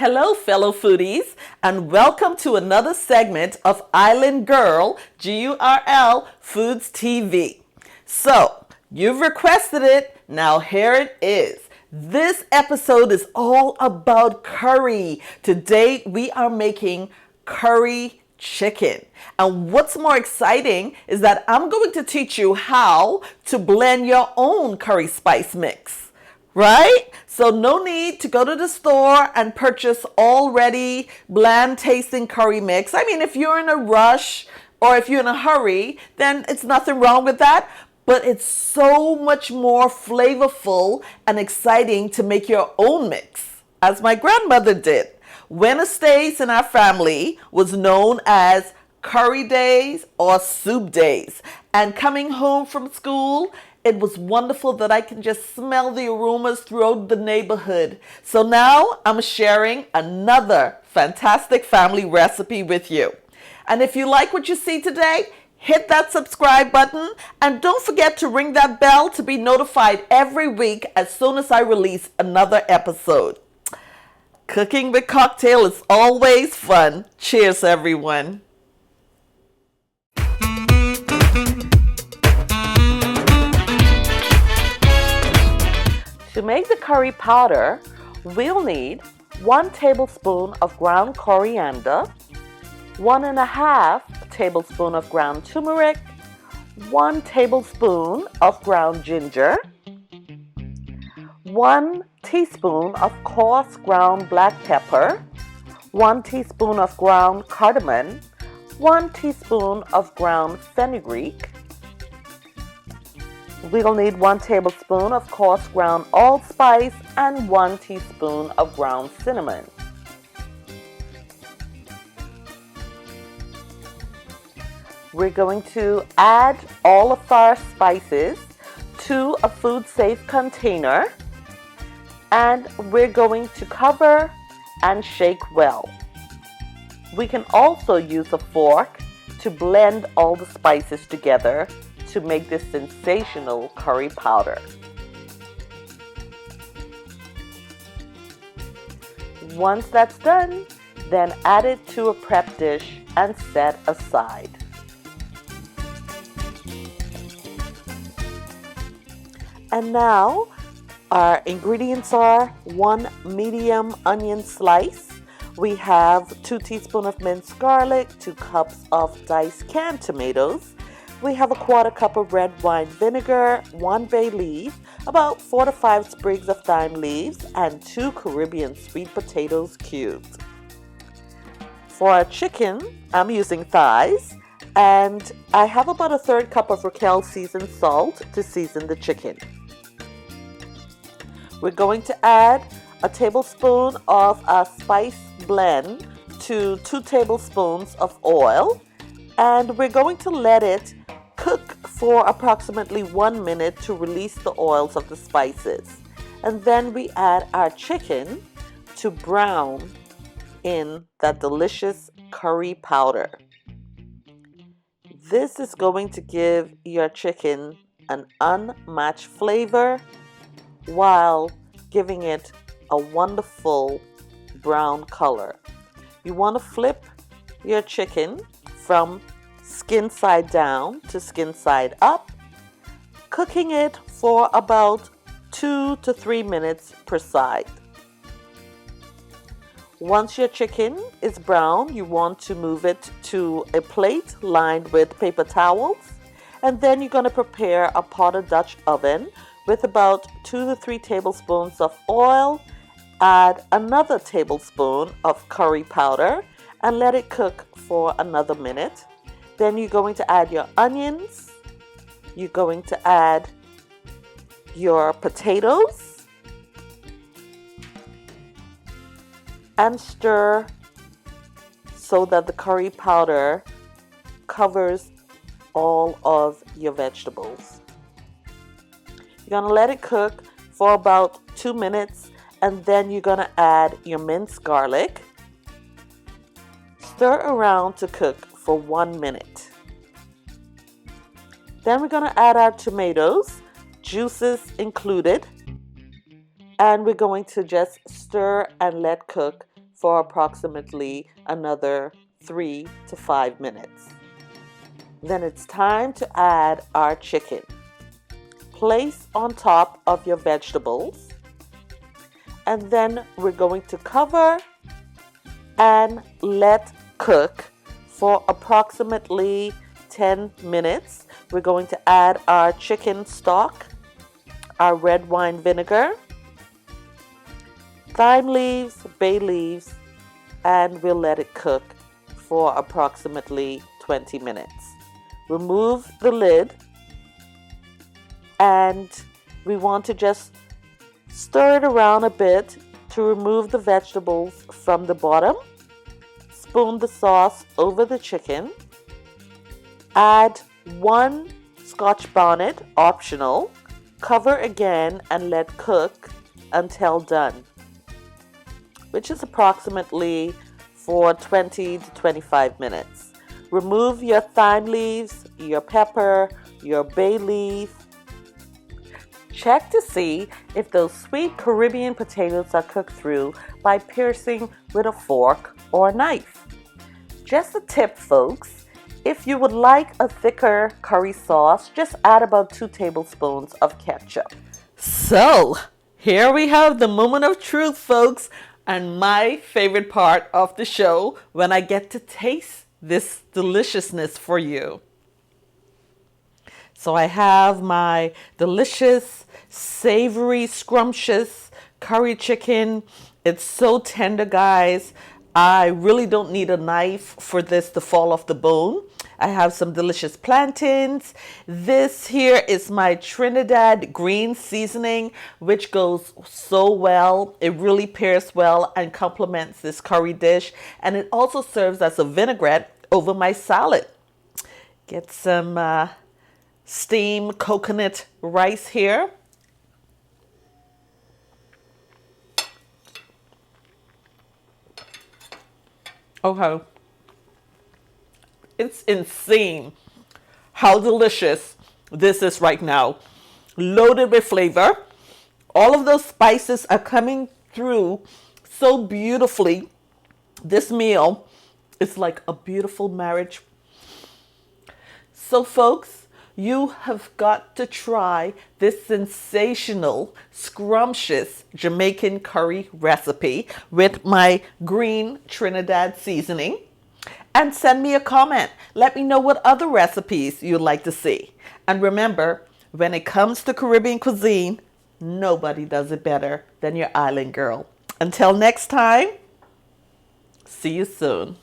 Hello, fellow foodies, and welcome to another segment of Island Girl, G-U-R-L, Foods TV. So, you've requested it, now here it is. This episode is all about curry. Today, we are making curry chicken. And what's more exciting is that I'm going to teach you how to blend your own curry spice mix. Right? So no need to go to the store and purchase already bland tasting curry mix. I mean, if you're in a rush or if you're in a hurry, then it's nothing wrong with that. But it's so much more flavorful and exciting to make your own mix, as my grandmother did. Wednesdays in our family was known as curry days or soup days. And coming home from school, it was wonderful that I can just smell the aromas throughout the neighborhood. So now I'm sharing another fantastic family recipe with you. And if you like what you see today, hit that subscribe button and don't forget to ring that bell to be notified every week as soon as I release another episode. Cooking with cocktail is always fun. Cheers, everyone. To make the curry powder, we'll need 1 tablespoon of ground coriander, 1.5 tablespoon of ground turmeric, 1 tablespoon of ground ginger, 1 teaspoon of coarse ground black pepper, 1 teaspoon of ground cardamom, 1 teaspoon of ground fenugreek. We'll need 1 tablespoon of coarse ground allspice and 1 teaspoon of ground cinnamon. We're going to add all of our spices to a food-safe container, and we're going to cover and shake well. We can also use a fork to blend all the spices together to make this sensational curry powder. Once that's done, then add it to a prep dish and set aside. And now our ingredients are 1 medium onion slice. We have 2 teaspoons of minced garlic, 2 cups of diced canned tomatoes. We have a 1/4 cup of red wine vinegar, 1 bay leaf, about 4 to 5 sprigs of thyme leaves, and 2 Caribbean sweet potatoes cubed. For our chicken, I'm using thighs, and I have about a 1/3 cup of RAQUEL'S seasoned salt to season the chicken. We're going to add a tablespoon of a spice blend to 2 tablespoons of oil, and we're going to let it cook for approximately 1 minute to release the oils of the spices. And then we add our chicken to brown in that delicious curry powder. This is going to give your chicken an unmatched flavor while giving it a wonderful brown color. You want to flip your chicken from skin side down to skin side up, cooking it for about 2 to 3 minutes per side. Once your chicken is brown, you want to move it to a plate lined with paper towels, and then you're going to prepare a potted Dutch oven with about 2 to 3 tablespoons of oil. Add another tablespoon of curry powder and let it cook for another minute. Then you're going to add your onions, you're going to add your potatoes, and stir so that the curry powder covers all of your vegetables. You're going to let it cook for about 2 minutes, and then you're going to add your minced garlic. Stir around to cook for 1 minute. Then we're going to add our tomatoes, juices included, and we're going to just stir and let cook for approximately another 3 to 5 minutes. Then it's time to add our chicken. Place on top of your vegetables, and then we're going to cover and let cook for approximately 10 minutes. We're going to add our chicken stock, our red wine vinegar, thyme leaves, bay leaves, and we'll let it cook for approximately 20 minutes. Remove the lid, and we want to just stir it around a bit to remove the vegetables from the bottom. Spoon the sauce over the chicken. Add 1 Scotch bonnet, optional. Cover again and let cook until done, which is approximately for 20 to 25 minutes. Remove your thyme leaves, your pepper, your bay leaf. Check to see if those sweet Caribbean potatoes are cooked through by piercing with a fork or knife. Just a tip, folks. If you would like a thicker curry sauce, just add about 2 tablespoons of ketchup. So, here we have the moment of truth, folks, and my favorite part of the show, when I get to taste this deliciousness for you. So I have my delicious, savory, scrumptious curry chicken. It's so tender, guys. I really don't need a knife for this to fall off the bone. I have some delicious plantains. This here is my Trinidad green seasoning, which goes so well. It really pairs well and complements this curry dish. And it also serves as a vinaigrette over my salad. Get some steamed coconut rice here. Okay. It's insane how delicious this is right now. Loaded with flavor. All of those spices are coming through so beautifully. This meal is like a beautiful marriage. So folks, you have got to try this sensational, scrumptious Jamaican curry recipe with my green Trinidad seasoning. And send me a comment. Let me know what other recipes you'd like to see. And remember, when it comes to Caribbean cuisine, nobody does it better than your island girl. Until next time, see you soon.